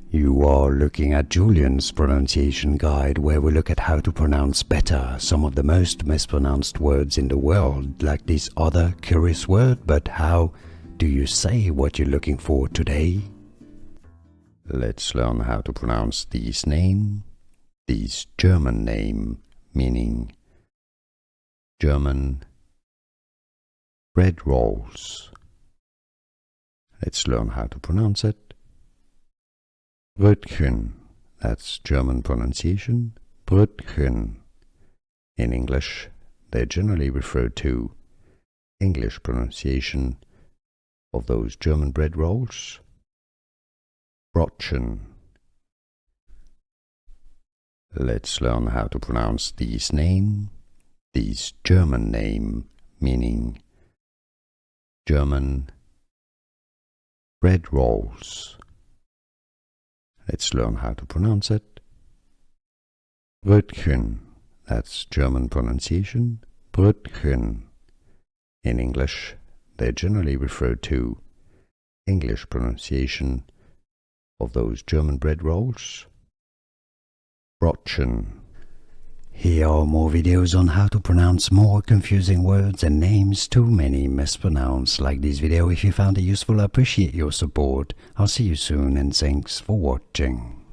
You are looking at Julian's pronunciation guide, where we look at how to pronounce better some of the most mispronounced words in the world, like this other curious word. But how do you say what you're looking for today? Let's learn how to pronounce this name, this German name, meaning German bread rolls. Let's learn how to pronounce it. Brötchen, that's German pronunciation. Brötchen. In English, they're generally referred to English pronunciation of those German bread rolls. Brötchen. Let's learn how to pronounce this name, this German name, meaning German bread rolls. Let's learn how to pronounce it. Brötchen, that's German pronunciation. Brötchen. In English, they're generally referred to English pronunciation of those German bread rolls. Brötchen. Here are more videos on how to pronounce more confusing words and names too many mispronounced. Like this video if you found it useful. I appreciate your support. I'll see you soon and thanks for watching.